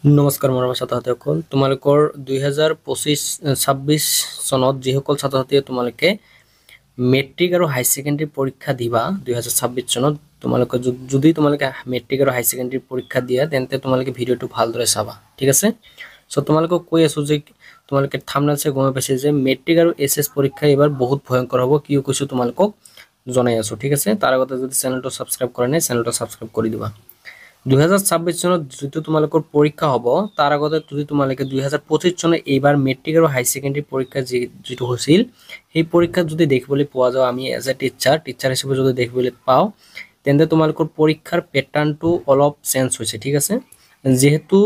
নমস্কাৰ মৰমৰ ছাত্ৰ-ছাত্ৰীসকল তোমালোকৰ 2025-26 চনত যিসকল ছাত্ৰ-ছাত্ৰীয়ে তোমালোকে মেট্ৰিক আৰু হাই সেকেন্ডাৰী পৰীক্ষা দিবা 2026 চনত তোমালোকে যদি তোমালোকে মেট্ৰিক আৰু হাই সেকেন্ডাৰী পৰীক্ষা দিয়া তেন্তে তোমালোকে ভিডিওটো ভালদৰে চাবা ঠিক আছে সো তোমালোকক কৈ আছো যে তোমালোকে থাম্বনেল চাই গম পাইছে যে মেট্ৰিক আৰু এছএছ পৰীক্ষা এবাৰ বহুত ভয়ংকৰ হ'ব কিয় কৈছো তোমালোকক জনাই আছো ঠিক আছে তাৰ আগতে যদি চেনেলটো সাবস্ক্ৰাইব কৰা নাই চেনেলটো সাবস্ক্ৰাইব কৰি দিবা 2026 চনত যেটো তোমালোকৰ পৰীক্ষা হ'ব তাৰ আগতে যদি তোমালোকে 2025 চনত এইবাৰ মেট্ৰিক আৰু হাই সেকেন্ডাৰী পৰীক্ষা যেটো হৈছিল সেই পৰীক্ষা যদি দেখিবলৈ পোৱা যাও আমি এজ এ টিচাৰ হিচাপে যদি দেখিবলৈ পাও তেন্তে তোমালোকৰ পৰীক্ষাৰ প্যাটাৰ্নটো অলপ চেঞ্জ হৈছে ঠিক আছে যেহেতু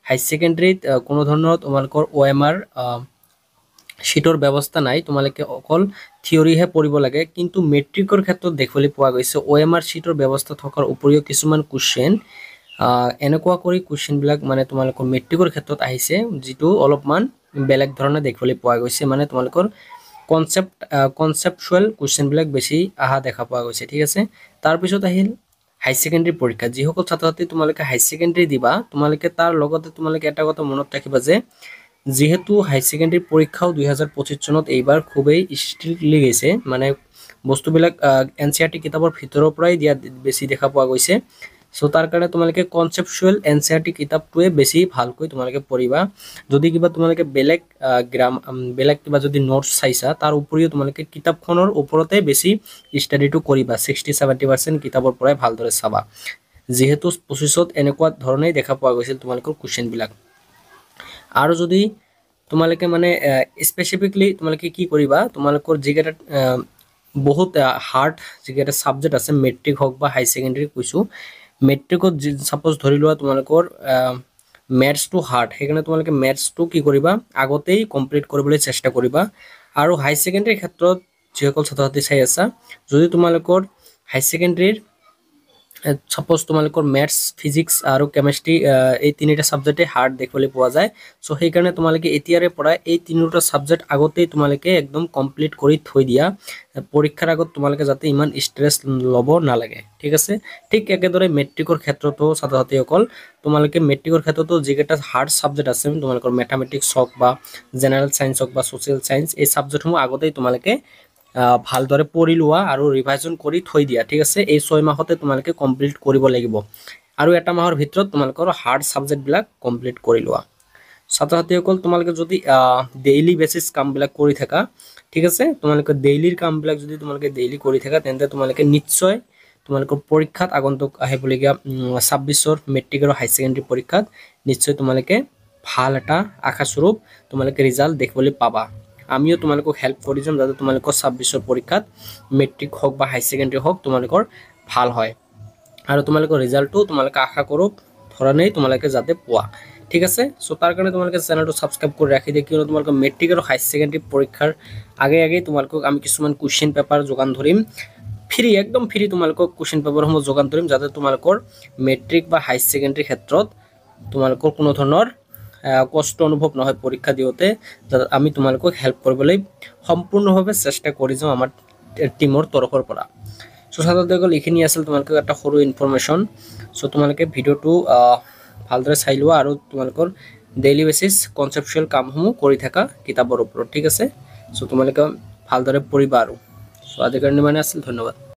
হাই সেকেন্ডাৰীত কোনো ধৰণৰ তোমালোকৰ ওএমআৰ শীটৰ ব্যৱস্থা নাই তোমালোকে অকল থিওৰি হে পঢ়িব লাগে কিন্তু মেট্ৰিকৰ ক্ষেত্ৰত দেখিবলৈ পোৱা গৈছে ওএমআৰ শীটৰ ব্যৱস্থা থকাৰ উপৰিও কিছুমান কোশ্চেন এনেকুৱা কৰি কোশ্চেন বিলাক মানে তোমালোকৰ মেট্ৰিকৰ ক্ষেত্ৰত আহিছে যেটো অলপমান বেলেগ ধৰণে দেখিবলৈ পোৱা গৈছে মানে তোমালোকৰ কনসেপচুৱেল কোশ্চেন বিলাক বেছি আহা দেখা পোৱা গৈছে ঠিক আছে তাৰ পিছত আহিল হাই সেকেন্ডাৰী পৰীক্ষা যিসকল ছাত্ৰ-ছাত্ৰী তোমালোকে হাই সেকেন্ডাৰী দিবা তোমালোকে তাৰ লগতে তোমালোকে এটা কথা মনত ৰাখিবা যে যেহেতু হাই সেকেন্ডাৰী পৰীক্ষাও 2025 চনত এইবাৰ খুবেই স্ট্ৰিক্টলি গৈছে মানে বস্তুবিলাক এনসিআৰটি কিতাপৰ ভিতৰৰ পৰাই দিয়া বেছি দেখা পোৱা গৈছে সো তাৰ কাৰণে তোমালোকে কনসেপচুৱেল এনসিআৰটি কিতাপটোৱে বেছি ভালকৈ তোমালোকে পঢ়িবা যদি কিবা তোমালোকে বেলেগ কিবা যদি নোটস চাইছা তাৰ উপৰিও তোমালোকে কিতাপখনৰ ওপৰতে বেছি ষ্টাডিটো কৰিবা 60-70% কিতাপৰ পৰাই ভালদৰে চাবা যেহেতু 25ত এনেকুৱা ধৰণে দেখা পোৱা গৈছিল তোমালোকৰ কোশ্চেন বিলাক আৰু যদি তোমালোকে মানে স্পেসিফিকলি তোমালোকে কি কৰিবা তোমালোকৰ যিকেটা বহুত হাৰ্ড যিকেটা সাবজেক্ট আছে মেট্ৰিক হক বা হাই সেকেন্ডাৰী কৈছো মেট্ৰিকত সাপোজ ধৰি লোৱা তোমালোকৰ ম্যাথছ টু হাৰ্ড হেকাৰণে তোমালোকে ম্যাথছ টু কি কৰিবা আগতেই কমপ্লিট কৰিবলৈ চেষ্টা কৰিবা আৰু হাই সেকেন্ডাৰী ক্ষেত্ৰত যিসকল ছাত্ৰ-ছাত্ৰী চাই আছা যদি তোমালোকৰ হাই সেকেন্ডাৰীৰ সাপোজ তোমালোকৰ ম্যাথছ ফিজিক্স আৰু কেমিষ্ট্ৰি এই তিনিটা সাবজেক্টে হাৰ্ড দেখিবলৈ পোৱা যায় সো সেই কাৰণে তোমালোকে এতিয়াৰে পৰা এই তিনিটা সাবজেক্ট আগতেই তোমালোকে একদম কমপ্লিট কৰি থৈ দিয়া পৰীক্ষাৰ আগত তোমালোকে যাতে ইমান স্ট্ৰেছ লব নালাগে ঠিক আছে ঠিক একেদৰে মেট্ৰিকৰ ক্ষেত্ৰতো ছাত্ৰ-ছাত্ৰীসকল তোমালোকে মেট্ৰিকৰ ক্ষেত্ৰতো যিকেটা হাৰ্ড সাবজেক্ট আছে তোমালোকৰ ম্যাথমেটিক্স হক বা জেনাৰেল সায়েন্স হক বা সোশ্যাল সায়েন্স এই সাবজেক্টসমূহ আগতেই তোমালোকে ভালদৰে পঢ়ি লোৱা আৰু ৰিভাইজন কৰি থৈ দিয়া ঠিক আছে এই 6 মাহতে তোমালোকে কমপ্লিট কৰিব লাগিব আৰু এটা মাহৰ ভিতৰত তোমালোকৰ হাৰ্ড সাবজেক্ট বিলাক কমপ্লিট কৰি লোৱা ছাত্ৰ-ছাত্ৰীসকল তোমালোকে যদি ডেইলি বেসিস কামবিলাক কৰি থাকা ঠিক আছে তোমালোকে ডেইলিৰ কামবিলাক যদি তোমালোকে ডেইলি কৰি থাকা তেন্তে তোমালোকে নিশ্চয় তোমালোকৰ পৰীক্ষাত আগন্তুক আহিবলগীয়া 26ৰ মেট্ৰিক আৰু হাই সেকেন্ডাৰী পৰীক্ষাত নিশ্চয় তোমালোকে ভাল এটা আশাস্বৰূপ তোমালোকে ৰিজাল্ট দেখিবলৈ পাবা আমিও তোমালোকক হেল্প কৰি যাম যাতে তোমালোকৰ 26ৰ পৰীক্ষাত মেট্ৰিক হক বা হাই সেকেন্ডাৰী হক তোমালোকৰ ভাল হয় আৰু তোমালোকৰ ৰিজাল্টটো তোমালোকে আশা কৰো ধৰণেই তোমালোকে যাতে পোৱা ঠিক আছে সো তাৰ কাৰণে তোমালোকে চেনেলটো সাবস্ক্ৰাইব কৰি ৰাখি দিয়ক কিয়নো তোমালোকৰ মেট্ৰিক আৰু হাই সেকেন্ডাৰী পৰীক্ষাৰ আগে তোমালোকক আমি কিছুমান কোশ্চেন পেপাৰ যোগান ধৰিম ফ্ৰী একদম ফ্ৰী তোমালোকক কোশ্চেন পেপাৰসমূহ যোগান ধৰিম যাতে তোমালোকৰ মেট্ৰিক বা হাই সেকেন্ডাৰী ক্ষেত্ৰত তোমালোকৰ কোনো ধৰণৰ কষ্ট অনুভৱ নহয় পৰীক্ষা দিওতে আমি তোমালোকক হেল্প কৰিবলৈ সম্পূৰ্ণভাৱে চেষ্টা কৰি যাম আমাৰ টিমৰ তৰফৰ পৰা সো ছাত্ৰসকল এইখিনি আছিল তোমালোকক এটা সৰু ইনফৰমেশন সো তোমালোকে ভিডিওটো ভালদৰে চাই লোৱা আৰু তোমালোকৰ ডেইলি বেসিস কনসেপচুৱেল কামসমূহ কৰি থাকা কিতাপৰ ওপৰত ঠিক আছে সো তোমালোকে ভালদৰে পঢ়িবা আৰু সো আজিৰ কাৰণে মানে আছিল ধন্যবাদ